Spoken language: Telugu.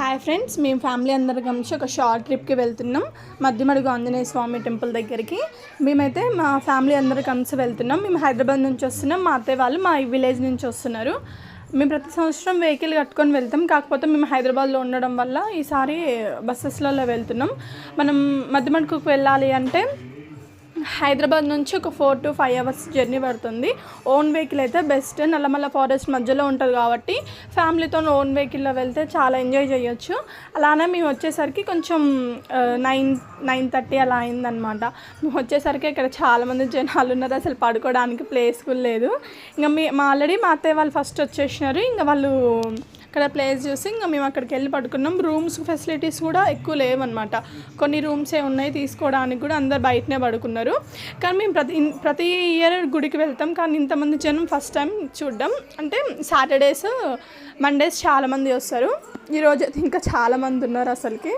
హాయ్ ఫ్రెండ్స్, మేము ఫ్యామిలీ అందరం కలిసి ఒక షార్ట్ ట్రిప్కి వెళ్తున్నాం. మధ్యమడుగు ఆంజనేయ స్వామి టెంపుల్ దగ్గరికి. మేమైతే మా ఫ్యామిలీ అందరం కలిసి వెళ్తున్నాం. మేము హైదరాబాద్ నుంచి వస్తున్నాం. మా అత్తయ్య వాళ్ళు మా విలేజ్ నుంచి వస్తున్నారు. మేము ప్రతి సంవత్సరం వెహికల్ కట్టుకొని వెళ్తాం. కాకపోతే మేము హైదరాబాద్లో ఉండడం వల్ల ఈసారి బస్సెస్లలో వెళ్తున్నాం. మనం మధ్యమడుగుకు వెళ్ళాలి అంటే హైదరాబాద్ నుంచి ఒక 4 to 5 hours జర్నీ పడుతుంది. ఓన్ వెహికల్ అయితే బెస్ట్. నల్లమల్ల ఫారెస్ట్ మధ్యలో ఉంటుంది కాబట్టి ఫ్యామిలీతో ఓన్ వెహికల్లో వెళ్తే చాలా ఎంజాయ్ చేయొచ్చు. అలానే మేము వచ్చేసరికి కొంచెం 9:30 అలా అయిందనమాట. మేము వచ్చేసరికి ఇక్కడ చాలామంది జనాలు ఉన్నారు. అసలు పడుకోవడానికి ప్లేస్ కూడా లేదు. ఇంకా ఆల్రెడీ మా అత్తయ్య వాళ్ళు ఫస్ట్ వచ్చేసినారు. ఇంకా వాళ్ళు అక్కడ ప్లేస్ చూసి ఇంకా మేము అక్కడికి వెళ్ళి పడుకున్నాం. రూమ్స్ ఫెసిలిటీస్ కూడా ఎక్కువ లేవన్నమాట. కొన్ని రూమ్సే ఉన్నాయి, తీసుకోవడానికి కూడా అందరు బయటనే పడుకున్నారు. కానీ మేము ప్రతి ఇయర్ గుడికి వెళ్తాం. కానీ ఇంతమంది జనం ఫస్ట్ టైం చూడడం. అంటే సాటర్డేస్ మండేస్ చాలామంది వస్తారు. ఈరోజు అయితే ఇంకా చాలామంది ఉన్నారు అసలుకి.